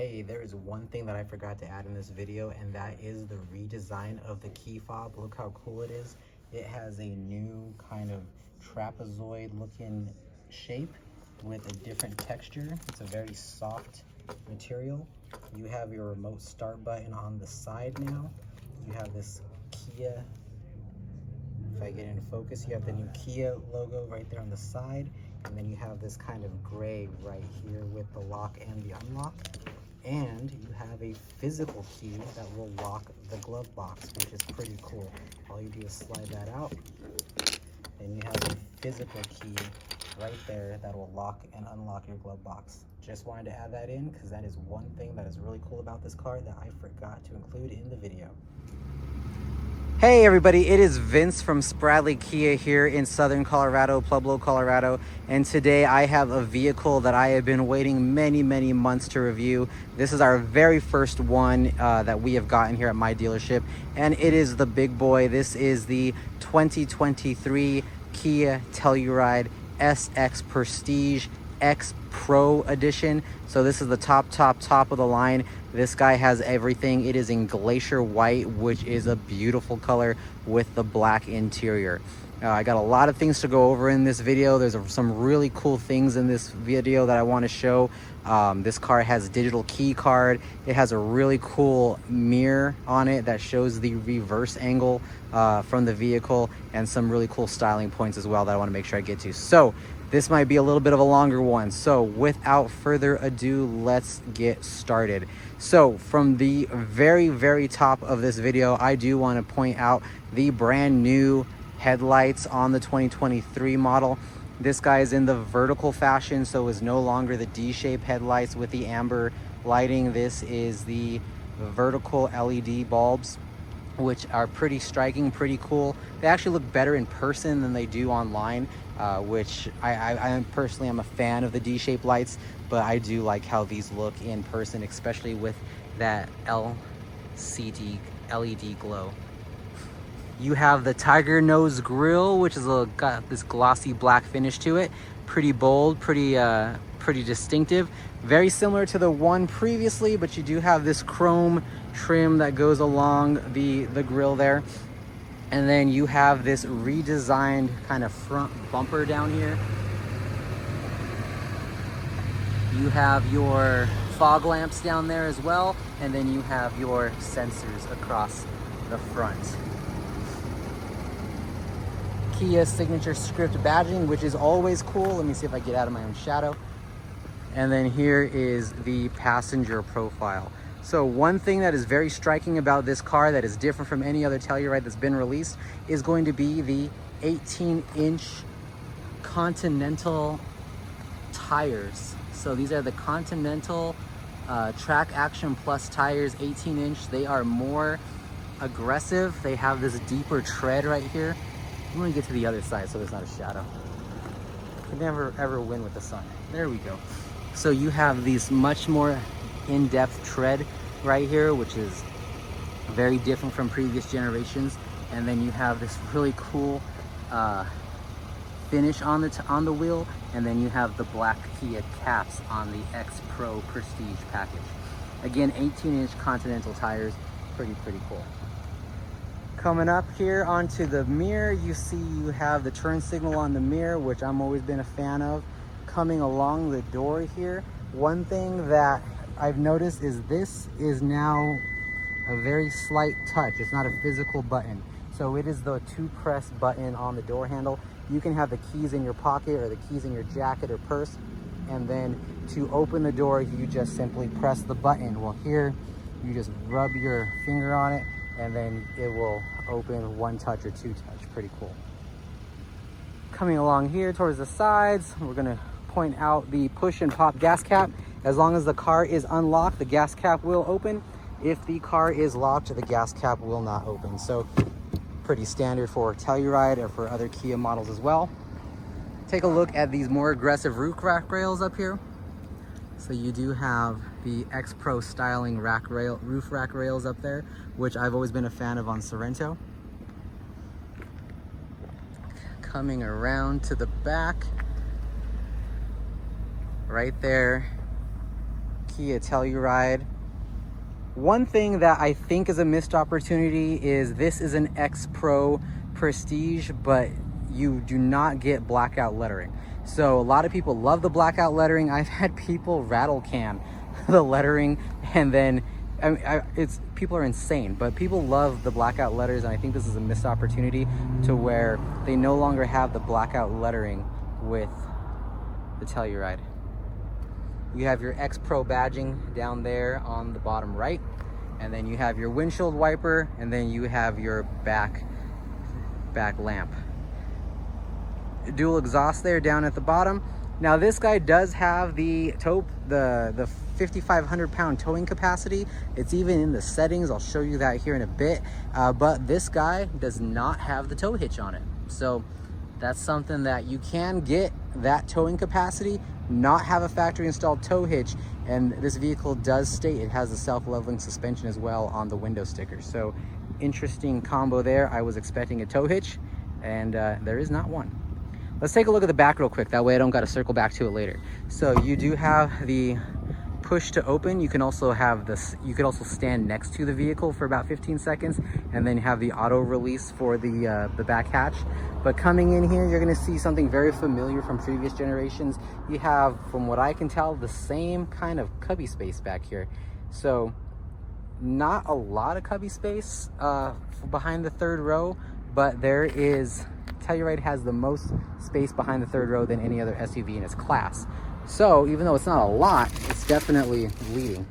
Hey, there is one thing that I forgot to add in this video, and that is the redesign of the key fob. Look how cool it is. It has a new kind of trapezoid looking shape with a different texture. It's a very soft material. You have your remote start button on the side now. You have this Kia, if I get into focus, you have the new Kia logo right there on the side, and then you have this kind of gray right here with the lock and the unlock. And you have a physical key that will lock the glove box, which is pretty cool. All you do is slide that out, and you have a physical key right there that will lock and unlock your glove box. Just wanted to add that in because that is one thing that is really cool about this car that I forgot to include in the video. Hey everybody, it is Vince from Spradley Kia here in Southern Colorado, Pueblo, Colorado. And today I have a vehicle that I have been waiting many months to review. This is our very first one that we have gotten here at my dealership. And it is the big boy. This is the 2023 Kia Telluride SX Prestige X Pro Edition. So this is the top of the line. This guy has everything. It is in glacier white, which is a beautiful color with the black interior. I got a lot of things to go over in this video. There's some really cool things in this video that I want to show. This car has digital key card. It has a really cool mirror on it that shows the reverse angle from the vehicle, and some really cool styling points as well that I want to make sure I get to. So this might be a little bit of a longer one. So without further ado, let's get started. So from the very top of this video, I do want to point out the brand new headlights on the 2023 model. This guy is in the vertical fashion, so is no longer the D-shaped headlights with the amber lighting. This is the vertical LED bulbs, which are pretty striking, pretty cool. They actually look better in person than they do online, which I personally am a fan of the D-shaped lights, but I do like how these look in person, especially with that LCD LED glow. You have the tiger nose grille, which is got this glossy black finish to it. Pretty bold, pretty distinctive. Very similar to the one previously, but you do have this chrome trim that goes along the grille there. And then you have this redesigned kind of front bumper down here. You have your fog lamps down there as well, and then you have your sensors across the front. Kia signature script badging, which is always cool. Let me see if I get out of my own shadow. And then here is the passenger profile. So one thing that is very striking about this car that is different from any other Telluride that's been released is going to be the 18-inch Continental tires. So these are the Continental Track Action Plus tires, 18-inch. They are more aggressive. They have this deeper tread right here. I'm gonna get to the other side so there's not a shadow. You can never ever win with the sun. There we go. So you have these much more in-depth tread right here, which is very different from previous generations. And then you have this really cool finish on the wheel, and then you have the black Kia caps on the X Pro Prestige package. Again, 18-inch Continental tires, pretty cool. Coming up here onto the mirror, you see you have the turn signal on the mirror, which I'm always been a fan of. Coming along the door here, one thing that I've noticed is this is now a very slight touch. It's not a physical button. So it is the to-press button on the door handle. You can have the keys in your pocket or the keys in your jacket or purse. And then to open the door, you just simply press the button. Well, here, you just rub your finger on it, and then it will open one touch or two touch. Pretty cool. Coming along here towards the sides, we're gonna point out the push and pop gas cap. As long as the car is unlocked, the gas cap will open. If the car is locked, the gas cap will not open. So pretty standard for Telluride or for other Kia models as well. Take a look at these more aggressive roof rack rails up here. So you do have the X Pro styling roof rack rails up there, which I've always been a fan of on Sorento. Coming around to the back, right there, Kia Telluride. One thing that I think is a missed opportunity is this is an X Pro Prestige, but you do not get blackout lettering. So a lot of people love the blackout lettering. I've had people rattle can the lettering, and then people are insane, but people love the blackout letters, and I think this is a missed opportunity to where they no longer have the blackout lettering with the Telluride. You have your X Pro badging down there on the bottom right, and then you have your windshield wiper, and then you have your back lamp. Dual exhaust there down at the bottom. Now this guy does have the 5,500 pound towing capacity. It's even in the settings. I'll show you that here in a bit. But this guy does not have the tow hitch on it. So that's something that you can get, that towing capacity, not have a factory installed tow hitch. And this vehicle does state it has a self-leveling suspension as well on the window sticker. So interesting combo there. I was expecting a tow hitch, and there is not one. Let's take a look at the back real quick. That way I don't got to circle back to it later. So you do have the push to open. You can also have this, you could also stand next to the vehicle for about 15 seconds and then have the auto release for the back hatch. But coming in here, you're gonna see something very familiar from previous generations. You have, from what I can tell, the same kind of cubby space back here. So not a lot of cubby space behind the third row, but there is, Telluride has the most space behind the third row than any other SUV in its class. So even though it's not a lot, it's definitely leading.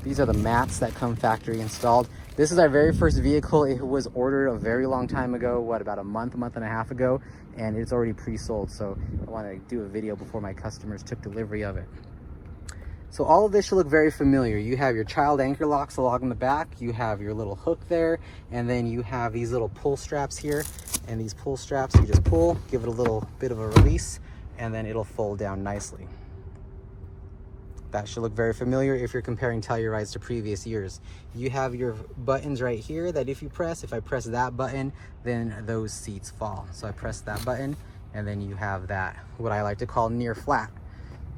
These are the mats that come factory installed. This is our very first vehicle. It was ordered a very long time ago, what, about a month and a half ago, and it's already pre-sold. So I want to do a video before my customers took delivery of it. So all of this should look very familiar. You have your child anchor locks along the back, you have your little hook there, and then you have these little pull straps here. And these pull straps, you just pull, give it a little bit of a release, and then it'll fold down nicely. That should look very familiar if you're comparing Tellurides to previous years. You have your buttons right here that if you press, if I press that button, then those seats fall. So I press that button, and then you have that, what I like to call near flat.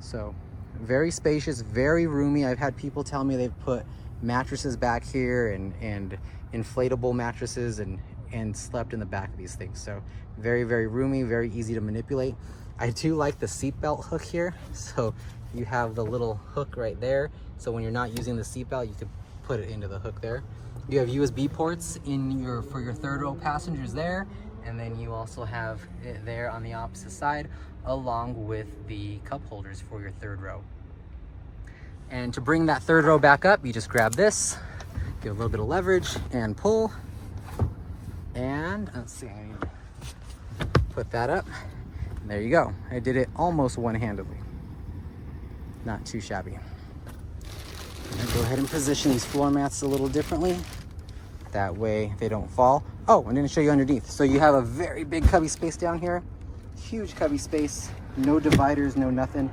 So very spacious, very roomy. I've had people tell me they've put mattresses back here and inflatable mattresses and slept in the back of these things. So very, very roomy, very easy to manipulate. I do like the seatbelt hook here. So you have the little hook right there. So when you're not using the seatbelt, you can put it into the hook there. You have USB ports for your third row passengers there. And then you also have it there on the opposite side, along with the cup holders for your third row. And to bring that third row back up, you just grab this, give a little bit of leverage and pull. And let's see, I need to put that up. And there you go. I did it almost one-handedly. Not too shabby. I'm gonna go ahead and position these floor mats a little differently. That way they don't fall. Oh, I'm gonna show you underneath. So you have a very big cubby space down here. Huge cubby space, no dividers, no nothing.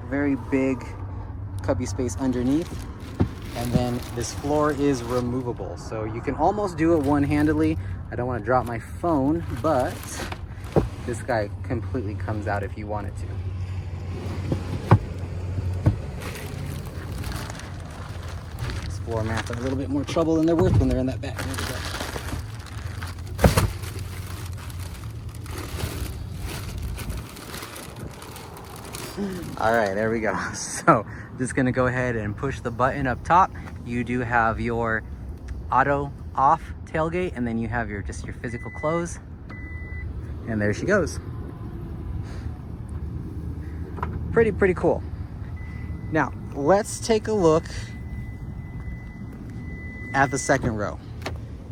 Very big cubby space underneath. And then this floor is removable. So you can almost do it one-handedly. I don't want to drop my phone, but this guy completely comes out if you want it to. These floor mats are a little bit more trouble than they're worth when they're in that back. All right, there we go. So just gonna go ahead and push the button up top. You do have your auto off tailgate, and then you have your physical close, and there she goes. Pretty cool. Now let's take a look at the second row.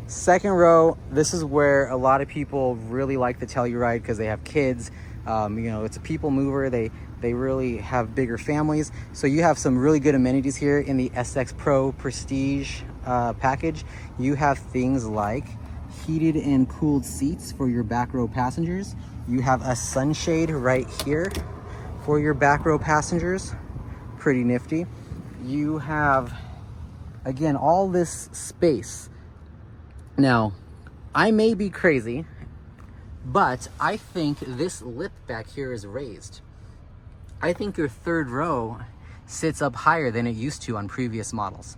Second row, this is where a lot of people really like the Telluride because they have kids. You know, it's a people mover. They really have bigger families. So you have some really good amenities here in the SX Pro Prestige package. You have things like heated and cooled seats for your back row passengers. You have a sunshade right here for your back row passengers. Pretty nifty. You have, again, all this space. Now, I may be crazy, but I think this lip back here is raised. I think your third row sits up higher than it used to on previous models.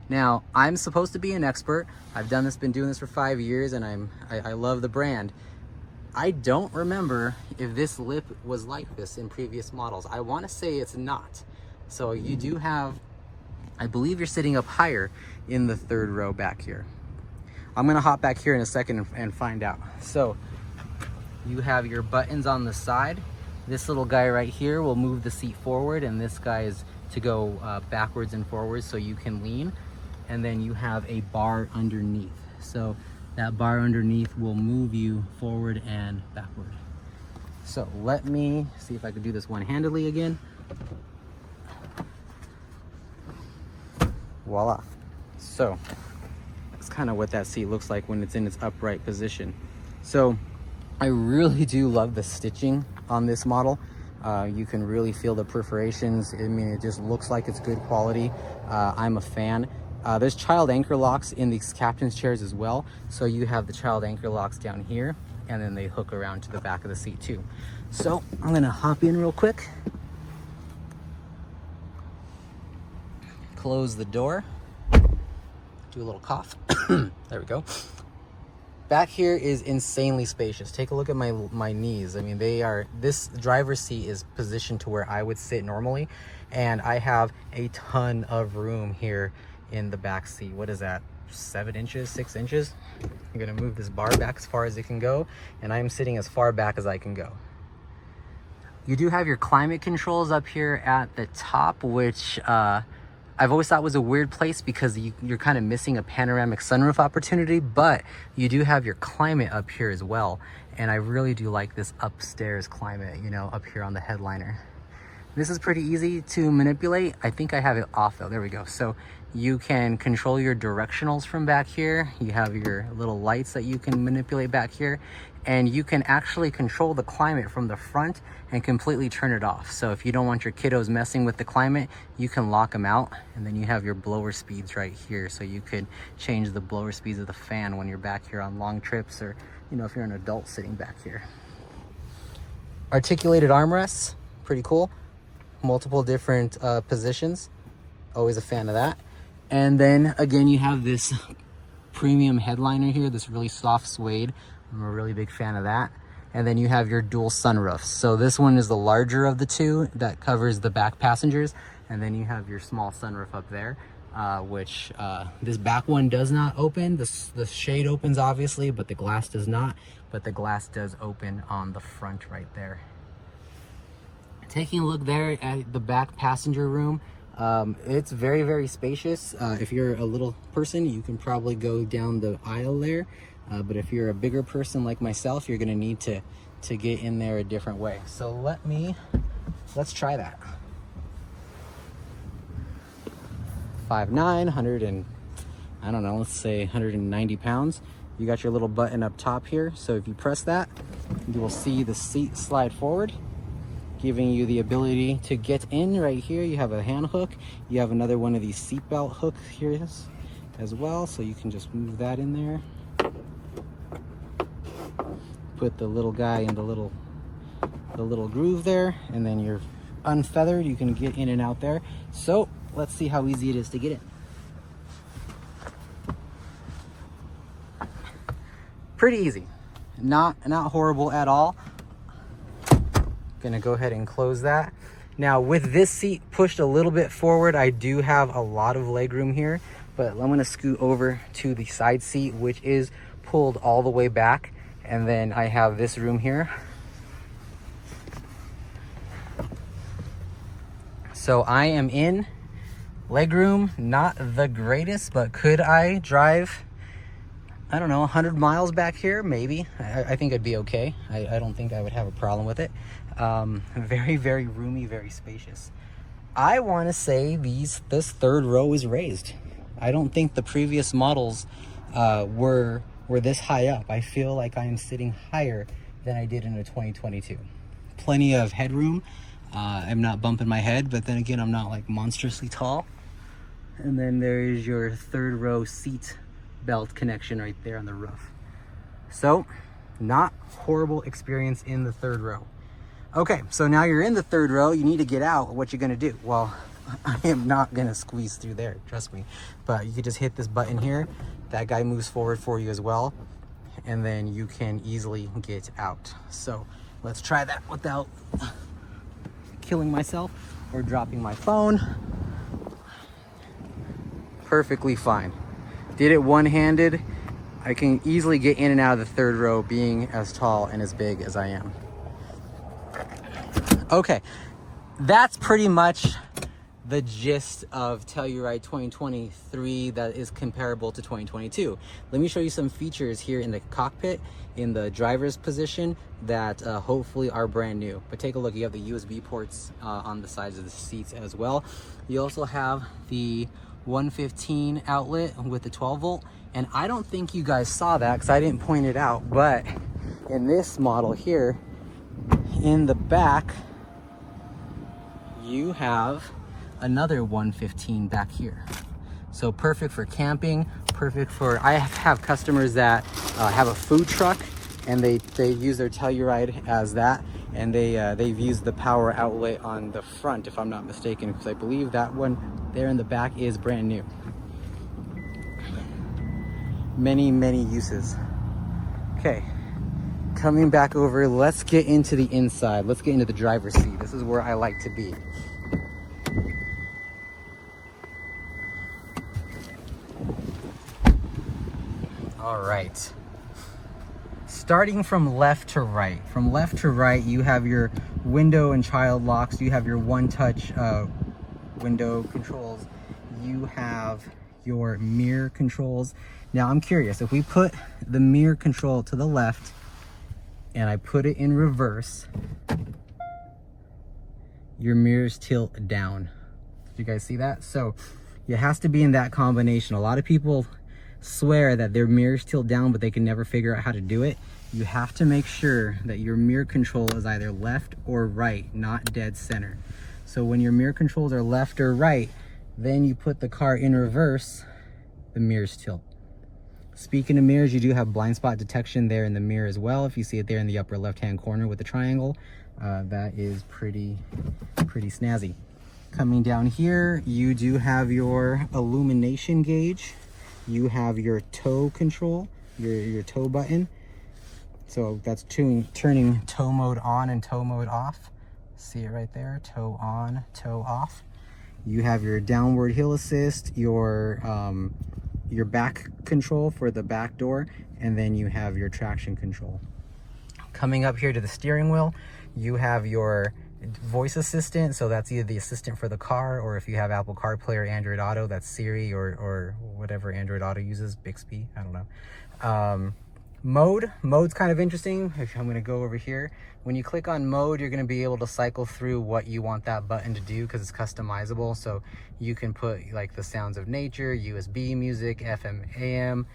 Now, I'm supposed to be an expert. I've been doing this for 5 years, and I love the brand. I don't remember if this lip was like this in previous models. I want to say it's not. So you do have, I believe you're sitting up higher in the third row back here. I'm gonna hop back here in a second and find out. So you have your buttons on the side. This little guy right here will move the seat forward, and this guy is to go backwards and forwards so you can lean. And then you have a bar underneath. So that bar underneath will move you forward and backward. So let me see if I could do this one-handedly again. Voila. So that's kind of what that seat looks like when it's in its upright position. So I really do love the stitching on this model. You can really feel the perforations. I mean, it just looks like it's good quality. I'm a fan. There's child anchor locks in these captain's chairs as well. So you have the child anchor locks down here, and then they hook around to the back of the seat too. So I'm gonna hop in real quick. Close the door. Do a little cough. There we go. Back here is insanely spacious. Take a look at my knees. I mean, this driver's seat is positioned to where I would sit normally, and I have a ton of room here in the back seat. What is that, 7 inches, 6 inches? I'm gonna move this bar back as far as it can go, and I'm sitting as far back as I can go. You do have your climate controls up here at the top, which I've always thought was a weird place because you're kind of missing a panoramic sunroof opportunity, but you do have your climate up here as well. And I really do like this upstairs climate, you know, up here on the headliner. This is pretty easy to manipulate. I think I have it off though. There we go. So you can control your directionals from back here. You have your little lights that you can manipulate back here. And you can actually control the climate from the front and completely turn it off. So if you don't want your kiddos messing with the climate, you can lock them out. And then you have your blower speeds right here. So you could change the blower speeds of the fan when you're back here on long trips, or, you know, if you're an adult sitting back here. Articulated armrests, pretty cool. Multiple different positions. Always a fan of that. And then again, you have this premium headliner here, this really soft suede. I'm a really big fan of that. And then you have your dual sunroofs. So this one is the larger of the two that covers the back passengers. And then you have your small sunroof up there, which this back one does not open. The shade opens obviously, but the glass does not. But the glass does open on the front right there. Taking a look there at the back passenger room, it's very, very spacious. If you're a little person, you can probably go down the aisle there. But if you're a bigger person like myself, you're gonna need to get in there a different way. So let's try that. 5'9", 100 and, I don't know, let's say 190 pounds. You got your little button up top here. So if you press that, you will see the seat slide forward, giving you the ability to get in right here. You have a hand hook. You have another one of these seatbelt hooks here as well. So you can just move that in there. Put the little guy in the little groove there, and then you're unfeathered. You can get in and out there. So let's see how easy it is to get in. Pretty easy, not horrible at all. Gonna go ahead and close that. Now with this seat pushed a little bit forward, I do have a lot of leg room here, but I'm gonna scoot over to the side seat, which is pulled all the way back. And then I have this room here. So I am in legroom, not the greatest, but could I drive, I don't know, 100 miles back here? Maybe. I think I'd be okay. I don't think I would have a problem with it. Very, very roomy, very spacious. I want to say this third row is raised. I don't think the previous models were this high up. I feel like I am sitting higher than I did in a 2022. Plenty of headroom. I'm not bumping my head, but then again, I'm not like monstrously tall. And then there is your third row seat belt connection right there on the roof. So not horrible experience in the third row. Okay, so now you're in the third row, you need to get out. What you're gonna do? Well, I am not gonna squeeze through there, trust me. But you can just hit this button here. That guy moves forward for you as well. And then you can easily get out. So let's try that without killing myself or dropping my phone. Perfectly fine. Did it one-handed. I can easily get in and out of the third row being as tall and as big as I am. Okay, that's pretty much the gist of Telluride 2023 that is comparable to 2022. Let me show you some features here in the cockpit, in the driver's position, that hopefully are brand new. But take a look, you have the USB ports on the sides of the seats as well. You also have the 115 outlet with the 12 volt. And I don't think you guys saw that because I didn't point it out, but in this model here, in the back, you have another 115 back here. So perfect for camping, perfect for, I have customers that have a food truck and they use their Telluride as that, and they've used the power outlet on the front, if I'm not mistaken, because I believe that one there in the back is brand new. Many uses. Okay, coming back over, let's get into the inside. Let's get into the driver's seat. This is where I like to be. All right, starting from left to right. From left to right, you have your window and child locks. You have your one-touch window controls. You have your mirror controls. Now I'm curious, if we put the mirror control to the left and I put it in reverse, your mirrors tilt down. Did you guys see that? So it has to be in that combination. A lot of people swear that their mirrors tilt down, but they can never figure out how to do it. You have to make sure that your mirror control is either left or right, not dead center. So when your mirror controls are left or right, then you put the car in reverse, the mirrors tilt. Speaking of mirrors, you do have blind spot detection there in the mirror as well. If you see it there in the upper left-hand corner with the triangle, that is pretty snazzy. Coming down here, you do have your illumination gauge. You have your tow control, your tow button. So that's turning tow mode on and tow mode off. See it right there, tow on, tow off. You have your downward hill assist, your back control for the back door, and then you have your traction control. Coming up here to the steering wheel, you have your voice assistant. So that's either the assistant for the car, or if you have Apple CarPlay or Android Auto, that's Siri or whatever Android Auto uses, Bixby, I don't know. Mode's kind of interesting. I'm going to go over here. When you click on mode, you're going to be able to cycle through what you want that button to do because it's customizable. So you can put like the sounds of nature, USB music, FM, AM,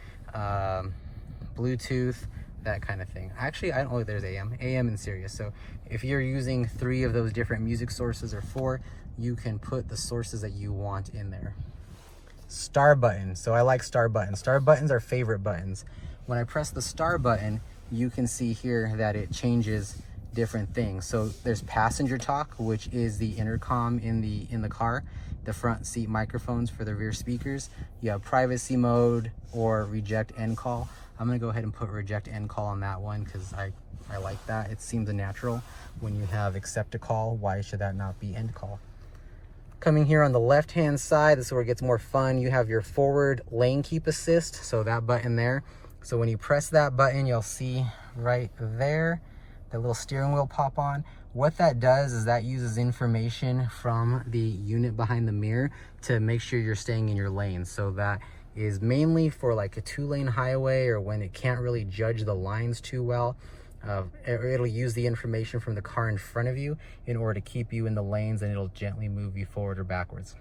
Bluetooth, that kind of thing. Actually, I don't know if there's AM and Sirius. So if you're using 3 of those different music sources or 4, you can put the sources that you want in there. Star button. So I like star buttons. Star buttons are favorite buttons. When I press the star button, you can see here that it changes different things. So there's passenger talk, which is the intercom in the car, the front seat microphones for the rear speakers. You have privacy mode or reject end call. I'm gonna go ahead and put reject end call on that one because I like that. It seems natural. When you have accept a call, why should that not be end call? Coming here on the left hand side, this is where it gets more fun. You have your forward lane keep assist, so that button there. So when you press that button, you'll see right there the little steering wheel pop on. What that does is that uses information from the unit behind the mirror to make sure you're staying in your lane. So that is mainly for like a 2-lane highway, or when it can't really judge the lines too well. It'll use the information from the car in front of you in order to keep you in the lanes, and it'll gently move you forward or backwards.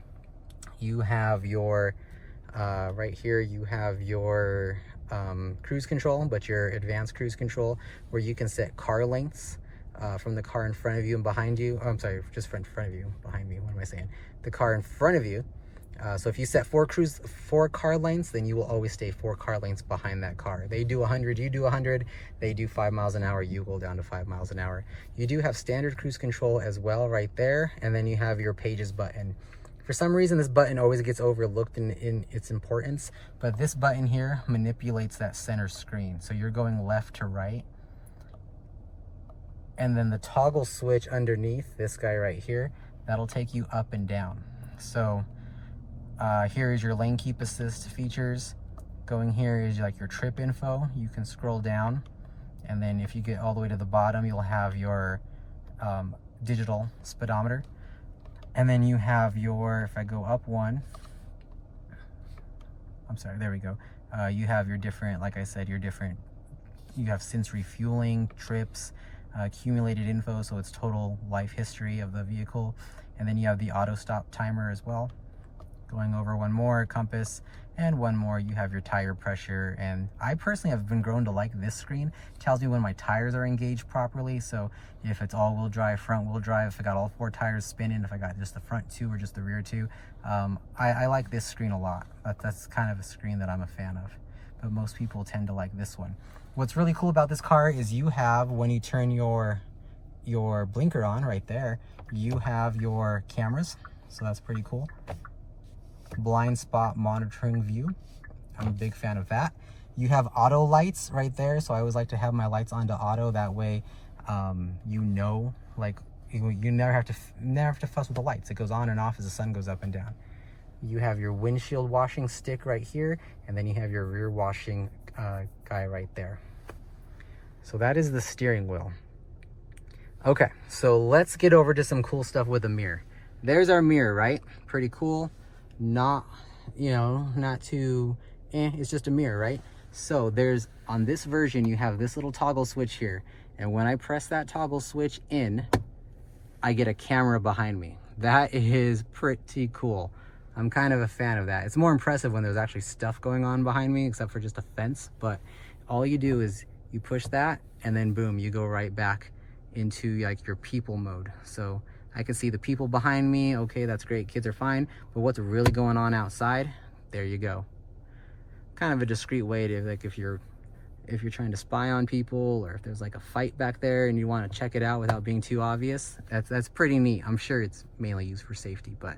You have your, right here, you have your cruise control, but your advanced cruise control, where you can set car lengths from the car in front of you and behind you. Oh, I'm sorry, just in front of you, behind me, what am I saying? The car in front of you. So if you set 4 car lengths, then you will always stay 4 car lengths behind that car. They do 100, you do 100, they do 5 miles an hour, you go down to 5 miles an hour. You do have standard cruise control as well right there, and then you have your pages button. For some reason, this button always gets overlooked in its importance, but this button here manipulates that center screen. So you're going left to right. And then the toggle switch underneath, this guy right here, that'll take you up and down. So here is your lane keep assist features. Going here is like your trip info. You can scroll down, and then if you get all the way to the bottom, you'll have your digital speedometer. And then you have your, if I go up one, I'm sorry, there we go. You have your different, like I said, you have since refueling, trips, accumulated info, so it's total life history of the vehicle. And then you have the auto stop timer as well. Going over one more, compass, and one more, you have your tire pressure. And I personally have been grown to like this screen. It tells me when my tires are engaged properly. So if it's all-wheel drive, front-wheel drive, if I got all 4 tires spinning, if I got just the front 2 or just the rear 2. I like this screen a lot. That's kind of a screen that I'm a fan of. But most people tend to like this one. What's really cool about this car is you have, when you turn your blinker on right there, you have your cameras. So that's pretty cool. Blind spot monitoring view. I'm a big fan of that. You have auto lights right there, so I always like to have my lights on to auto. That way you know, like, you never have to fuss with the lights. It goes on and off as the sun goes up and down. You have your windshield washing stick right here, and then you have your rear washing guy right there. So that is the steering wheel. Okay, so let's get over to some cool stuff with the mirror. There's our mirror, right? Pretty cool. Not, you know, not too, it's just a mirror, right? So there's, on this version, you have this little toggle switch here. And when I press that toggle switch in, I get a camera behind me. That is pretty cool. I'm kind of a fan of that. It's more impressive when there's actually stuff going on behind me, except for just a fence. But all you do is you push that, and then boom, you go right back into like your people mode. So I can see the people behind me. Okay, that's great, kids are fine. But what's really going on outside? There you go. Kind of a discreet way to, like, if you're trying to spy on people, or if there's like a fight back there and you want to check it out without being too obvious, that's pretty neat. I'm sure it's mainly used for safety, but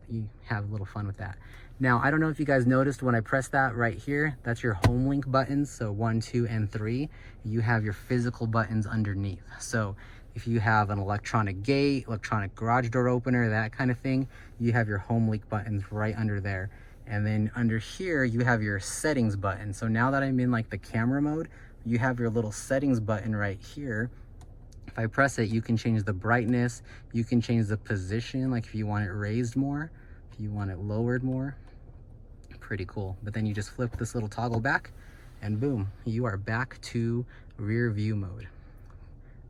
you have a little fun with that. Now, I don't know if you guys noticed when I press that right here, that's your home link buttons. So 1, 2, and 3, you have your physical buttons underneath. So if you have an electronic gate, electronic garage door opener, that kind of thing, you have your home link buttons right under there. And then under here, you have your settings button. So now that I'm in like the camera mode, you have your little settings button right here. If I press it, you can change the brightness, you can change the position, like if you want it raised more, if you want it lowered more. Pretty cool. But then you just flip this little toggle back, and boom, you are back to rear view mode.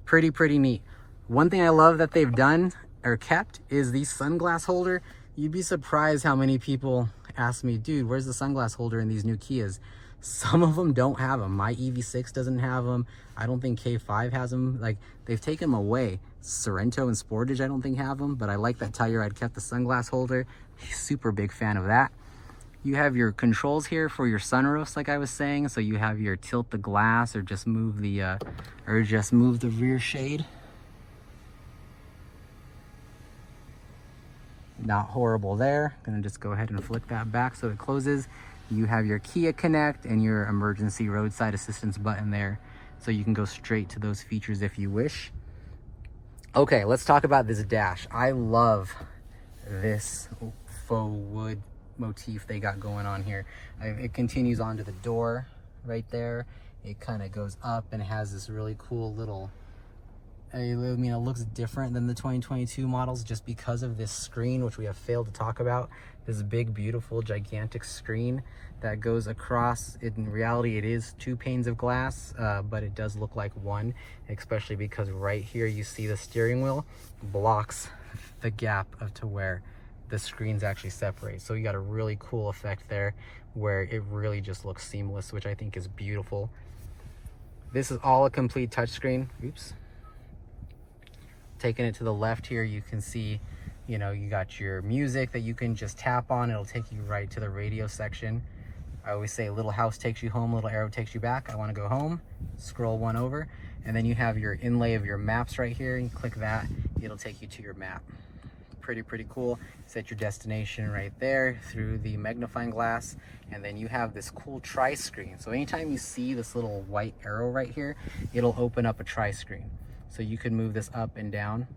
Pretty neat. One thing I love that they've done or kept is the sunglass holder. You'd be surprised how many people ask me, dude, where's the sunglass holder in these new Kias? Some of them don't have them. My EV6 doesn't have them. I don't think K5 has them. Like, they've taken them away. Sorento and Sportage I don't think have them, but I like that Telluride kept the sunglass holder. Super big fan of that. You have your controls here for your sunroofs, like I was saying. So you have your tilt the glass, or just move the rear shade. Not horrible there. Gonna just go ahead and flick that back so it closes. You have your Kia Connect and your emergency roadside assistance button there. So you can go straight to those features if you wish. Okay, let's talk about this dash. I love this faux wood motif they got going on here. It continues onto the door right there. It kind of goes up and has this really cool little, I mean, it looks different than the 2022 models just because of this screen, which we have failed to talk about. This big, beautiful, gigantic screen that goes across. In reality, it is 2 panes of glass, but it does look like one, especially because right here you see the steering wheel blocks the gap to where the screens actually separate. So you got a really cool effect there where it really just looks seamless, which I think is beautiful. This is all a complete touchscreen. Oops. Taking it to the left here, you can see, you know, you got your music that you can just tap on. It'll take you right to the radio section. I always say little house takes you home, little arrow takes you back. I want to go home, scroll one over, and then you have your inlay of your maps right here. You click that, it'll take you to your map. pretty cool. Set your destination right there through the magnifying glass, and then you have this cool tri-screen. So anytime you see this little white arrow right here, it'll open up a tri-screen. So you can move this up and down.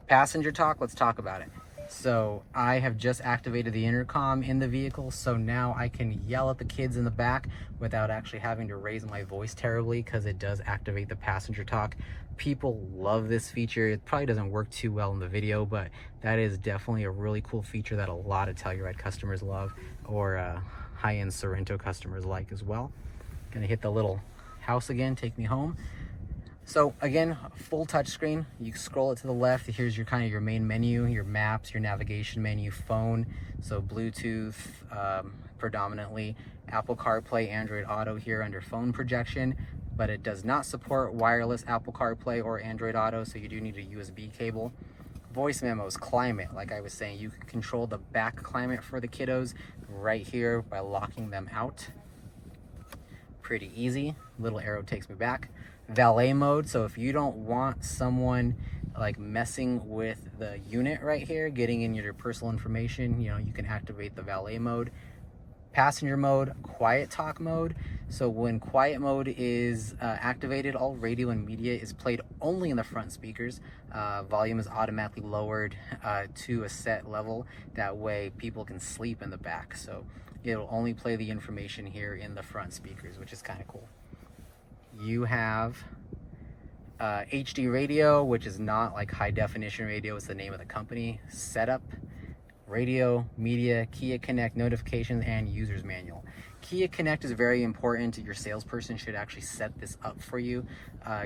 Passenger talk, let's talk about it. So I have just activated the intercom in the vehicle, so now I can yell at the kids in the back without actually having to raise my voice terribly, because it does activate the passenger talk. People love this feature. It probably doesn't work too well in the video, but that is definitely a really cool feature that a lot of Telluride customers love, or high-end Sorrento customers like as well. Gonna hit the little house again, take me home. So again, full touchscreen. You scroll it to the left. Here's your kind of your main menu, your maps, your navigation menu, phone. So Bluetooth predominantly, Apple CarPlay, Android Auto here under phone projection, but it does not support wireless Apple CarPlay or Android Auto, so you do need a USB cable. Voice memos, climate, like I was saying, you can control the back climate for the kiddos right here by locking them out. Pretty easy. Little arrow takes me back. Valet mode, so if you don't want someone like messing with the unit right here, getting in your personal information, you know, you can activate the valet mode. Passenger mode, quiet talk mode. So when quiet mode is activated, all radio and media is played only in the front speakers. Volume is automatically lowered to a set level. That way people can sleep in the back. So it'll only play the information here in the front speakers, which is kind of cool. You have HD radio, which is not like high definition radio, it's the name of the company. Setup, radio, media, Kia Connect, notifications, and user's manual. Kia Connect is very important. Your salesperson should actually set this up for you.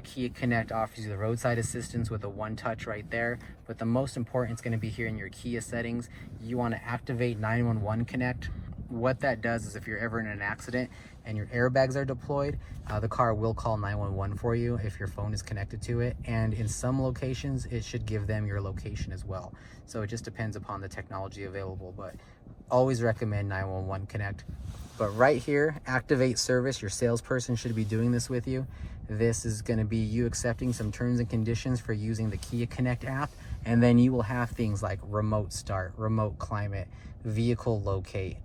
Kia Connect offers you the roadside assistance with a one-touch right there, but the most important is going to be here in your Kia settings. You want to activate 911 Connect. What that does is if you're ever in an accident and your airbags are deployed, the car will call 911 for you if your phone is connected to it. And in some locations, it should give them your location as well. So it just depends upon the technology available, but always recommend 911 Connect. But right here, activate service, your salesperson should be doing this with you. This is going to be you accepting some terms and conditions for using the Kia Connect app. And then you will have things like remote start, remote climate, vehicle locate,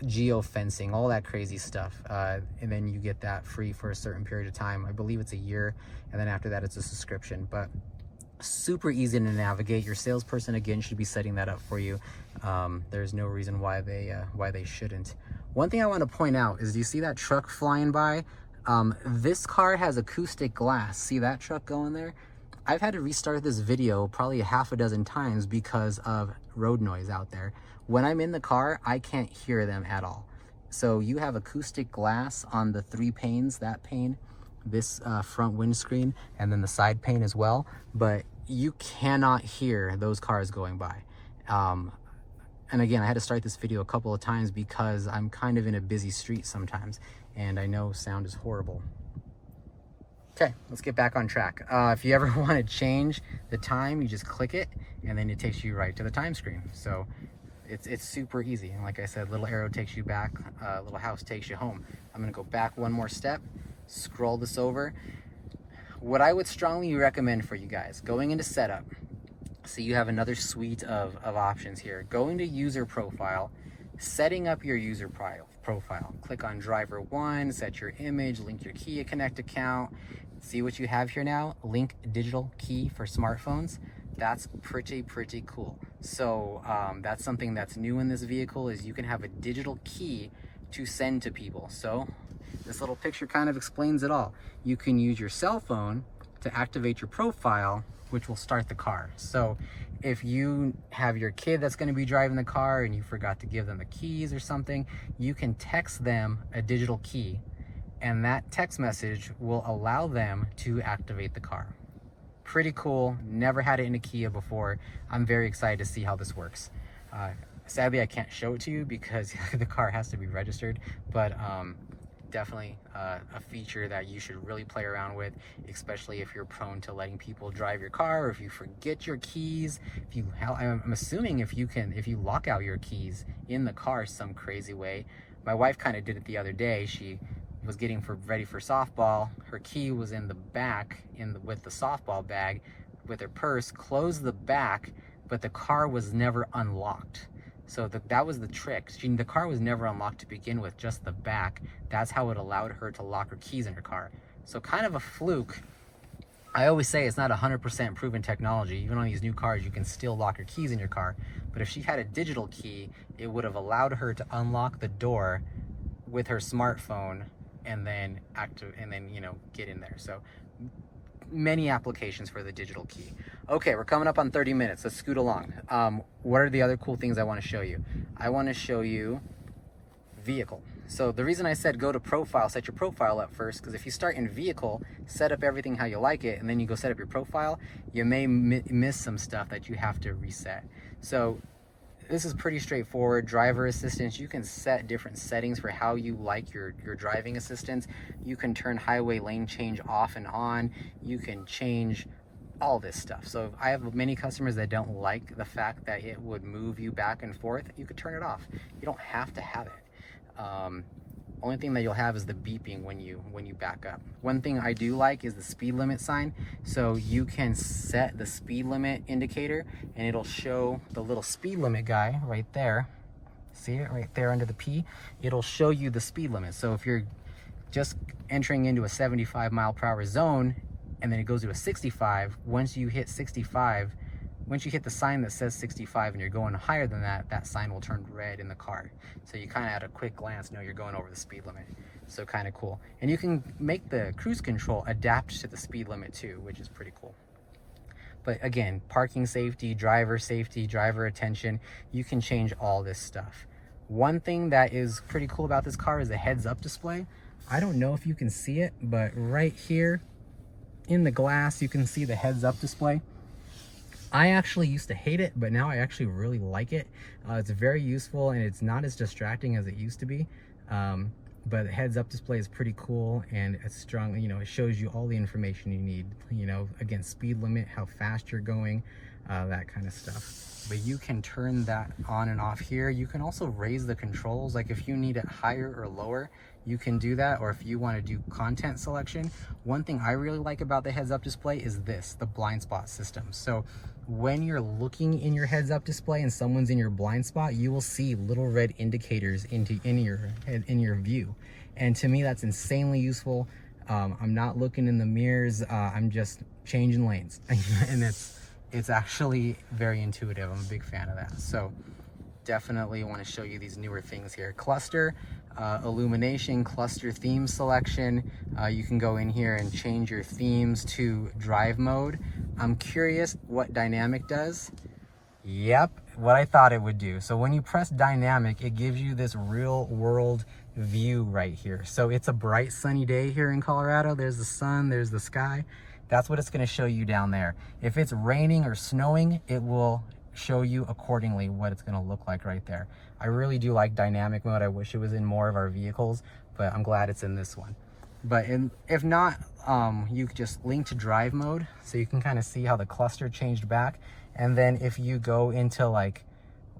geofencing, all that crazy stuff, and then you get that free for a certain period of time. I believe it's a year, and then after that it's a subscription. But super easy to navigate. Your salesperson again should be setting that up for you. There's no reason why they shouldn't. One thing I want to point out is, do you see that truck flying by? This car has acoustic glass. See that truck going there? I've had to restart this video probably a half a dozen times because of road noise out there. When I'm in the car, I can't hear them at all. So you have acoustic glass on the 3 panes, that pane, this front windscreen, and then the side pane as well. But you cannot hear those cars going by. And again, I had to start this video a couple of times because I'm kind of in a busy street sometimes, and I know sound is horrible. Okay, let's get back on track. If you ever want to change the time, you just click it, and then it takes you right to the time screen. So it's super easy. And like I said, little arrow takes you back, little house takes you home. I'm gonna go back one more step, scroll this over. What I would strongly recommend for you guys, going into setup, so you have another suite of options here. Going to user profile, setting up your user profile. Click on driver 1, set your image, link your Kia Connect account. See what you have here now, link digital key for smartphones. That's pretty cool. So that's something that's new in this vehicle, is you can have a digital key to send to people. So this little picture kind of explains it all. You can use your cell phone to activate your profile, which will start the car. So if you have your kid that's going to be driving the car and you forgot to give them the keys or something, you can text them a digital key, and that text message will allow them to activate the car. Pretty cool. Never had it in a Kia before. I'm very excited to see how this works. Sadly, I can't show it to you because the car has to be registered, but definitely a feature that you should really play around with, especially if you're prone to letting people drive your car, or if you forget your keys. I'm assuming if you lock out your keys in the car some crazy way. My wife kind of did it the other day. She was getting ready for softball. Her key was in the back with the softball bag. with her purse, closed the back, but the car was never unlocked. So that was the trick. The car was never unlocked to begin with, just the back. That's how it allowed her to lock her keys in her car. So kind of a fluke. I always say it's not 100% proven technology. Even on these new cars, you can still lock your keys in your car. But if she had a digital key, it would have allowed her to unlock the door with her smartphone and then get in there. So many applications for the digital key. Okay, we're coming up on 30 minutes. Let's scoot along. What are the other cool things I want to show you? I want to show you vehicle. So the reason I said go to profile, set your profile up first, because if you start in vehicle, set up everything how you like it, and then you go set up your profile, you may miss some stuff that you have to reset. So this is pretty straightforward. Driver assistance, you can set different settings for how you like your driving assistance. You can turn highway lane change off and on. You can change all this stuff. So I have many customers that don't like the fact that it would move you back and forth. You could turn it off. You don't have to have it. Only thing that you'll have is the beeping when you back up. One thing I do like is the speed limit sign. So you can set the speed limit indicator and it'll show the little speed limit guy right there. See it right there under the P? It'll show you the speed limit. So if you're just entering into a 75-mile-per-hour zone and then it goes to a 65, once you hit 65, once you hit the sign that says 65 and you're going higher than that, that sign will turn red in the car. So you kind of at a quick glance know you're going over the speed limit. So kind of cool. And you can make the cruise control adapt to the speed limit too, which is pretty cool. But again, parking safety, driver attention, you can change all this stuff. One thing that is pretty cool about this car is the heads-up display. I don't know if you can see it, but right here in the glass, you can see the heads-up display. I actually used to hate it, but now I actually really like it. It's very useful and it's not as distracting as it used to be. But the heads-up display is pretty cool and it's strong. It shows you all the information you need. Again, speed limit, how fast you're going, that kind of stuff. But you can turn that on and off here. You can also raise the controls. Like if you need it higher or lower, you can do that. Or if you want to do content selection. One thing I really like about the heads-up display is the blind spot system. So when you're looking in your heads-up display and someone's in your blind spot, you will see little red indicators in your view. And to me, that's insanely useful. I'm not looking in the mirrors. I'm just changing lanes. And it's actually very intuitive. I'm a big fan of that. So definitely want to show you these newer things here. Cluster, illumination, cluster theme selection. You can go in here and change your themes to drive mode. I'm curious what dynamic does. Yep, what I thought it would do. So when you press dynamic, it gives you this real world view right here. So it's a bright sunny day here in Colorado. There's the sun, there's the sky. That's what it's going to show you down there. If it's raining or snowing, it will show you accordingly what it's going to look like right there. I really do like dynamic mode. I wish it was in more of our vehicles, but I'm glad it's in this one. But if not, you could just link to drive mode so you can kind of see how the cluster changed back. And then if you go into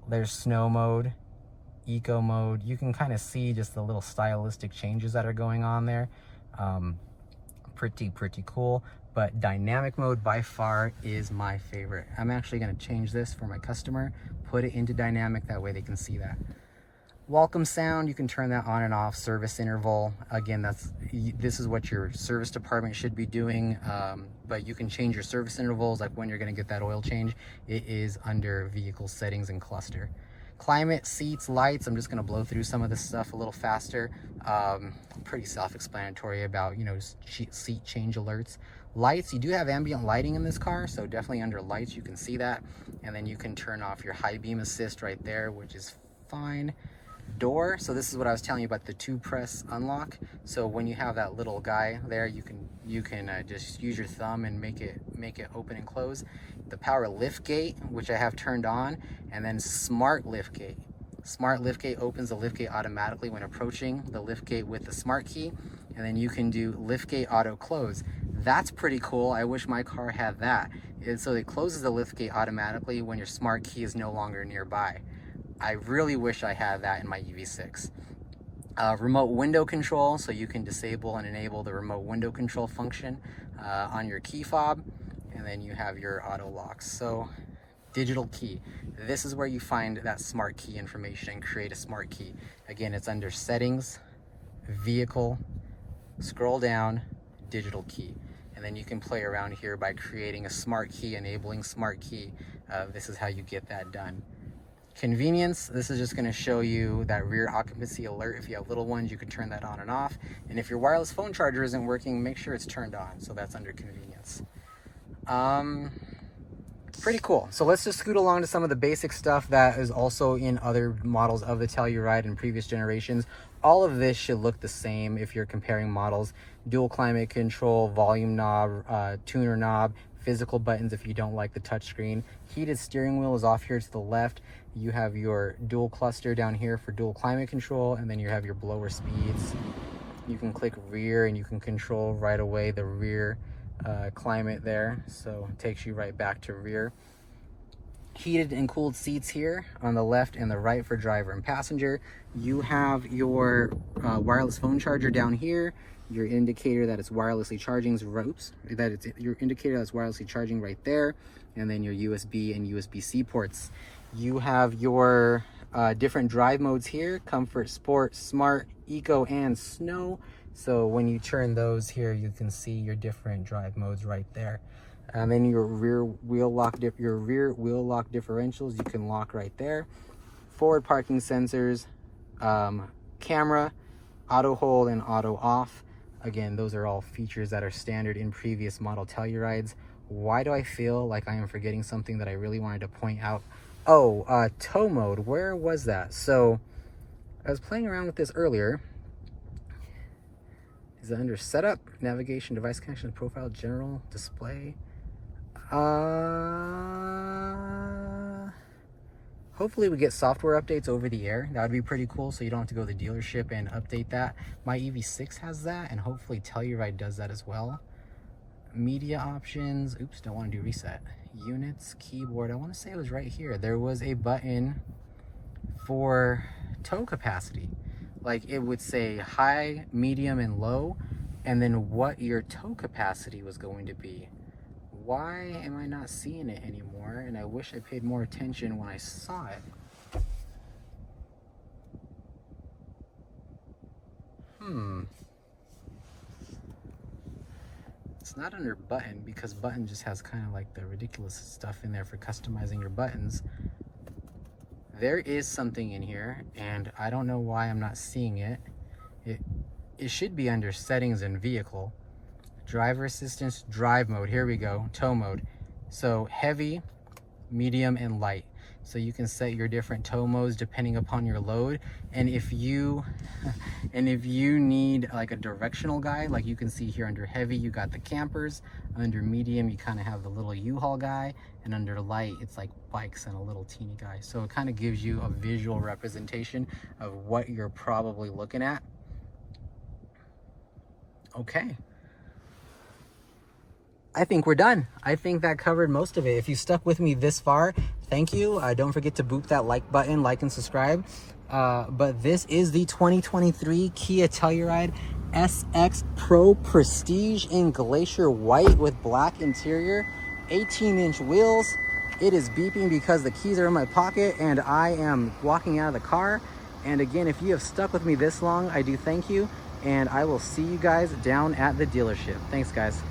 there's snow mode, eco mode, you can kind of see just the little stylistic changes that are going on there. Pretty cool. But dynamic mode by far is my favorite. I'm actually going to change this for my customer, put it into dynamic, that way they can see that. Welcome sound, you can turn that on and off. Service interval, again, this is what your service department should be doing, but you can change your service intervals, like when you're going to get that oil change. It is under vehicle settings and cluster. Climate, seats, lights, I'm just going to blow through some of this stuff a little faster. Pretty self-explanatory about seat change alerts. Lights, you do have ambient lighting in this car, so definitely under lights you can see that. And then you can turn off your high beam assist right there, which is fine. Door, so this is what I was telling you about the 2-press unlock. So when you have that little guy there, you can just use your thumb and make it open and close. The power lift gate, which I have turned on, and then smart lift gate. Smart lift gate opens the lift gate automatically when approaching the lift gate with the smart key, and then you can do lift gate auto close. That's pretty cool. I wish my car had that. So it closes the lift gate automatically when your smart key is no longer nearby. I really wish I had that in my EV6. Remote window control, so you can disable and enable the remote window control function on your key fob. and then you have your auto locks. So digital key, this is where you find that smart key information and create a smart key. Again, it's under settings, vehicle, scroll down, digital key, and then you can play around here by creating a smart key, enabling smart key. This is how you get that done. Convenience, this is just going to show you that rear occupancy alert. If you have little ones, you can turn that on and off, and if your wireless phone charger isn't working, make sure it's turned on. So that's under convenience. Pretty cool. So let's just scoot along to some of the basic stuff that is also in other models of the Telluride in previous generations. All of this should look the same if you're comparing models. Dual climate control, volume knob, tuner knob, physical buttons if you don't like the touchscreen. Heated steering wheel is off here to the left. You have your dual cluster down here for dual climate control, and then you have your blower speeds. You can click rear and you can control right away the rear climate there, so it takes you right back to rear. Heated and cooled seats here on the left and the right for driver and passenger. You have your wireless phone charger down here, your indicator that it's wirelessly charging, your indicator that's wirelessly charging right there, and then your USB and USB-C ports. You have your different drive modes here: comfort, sport, smart, eco, and snow. So when you turn those here, you can see your different drive modes right there. And then your rear wheel lock differentials, you can lock right there. Forward parking sensors, camera, auto hold, and auto off. Again, those are all features that are standard in previous model Tellurides. Why do I feel like I am forgetting something that I really wanted to point out? Oh, tow mode, where was that? So I was playing around with this earlier. Is it under setup, navigation, device connection, profile, general, display? Hopefully we get software updates over the air. That would be pretty cool, so you don't have to go to the dealership and update that. My EV6 has that, and hopefully Telluride does that as well. Media options, oops, don't want to do reset. Units, keyboard, I want to say it was right here. There was a button for tow capacity. Like it would say high, medium, and low, and then what your tow capacity was going to be. Why am I not seeing it anymore? And I wish I paid more attention when I saw it. It's not under button, because button just has kind of like the ridiculous stuff in there for customizing your buttons. There is something in here, and I don't know why I'm not seeing it. It should be under settings and vehicle. Driver assistance, drive mode, here we go, tow mode. So heavy, medium, and light. So you can set your different tow modes depending upon your load. And if you need like a directional guide, like you can see here under heavy, you got the campers. Under medium, you kind of have the little U-Haul guy. And under light, it's like bikes and a little teeny guy. So it kind of gives you a visual representation of what you're probably looking at. Okay. I think we're done. I think that covered most of it. If you stuck with me this far, thank you. Don't forget to boop that like button, like and subscribe. But this is the 2023 Kia Telluride SX Pro Prestige in Glacier White with black interior, 18-inch wheels. It is beeping because the keys are in my pocket and I am walking out of the car. And again, if you have stuck with me this long, I do thank you. And I will see you guys down at the dealership. Thanks, guys.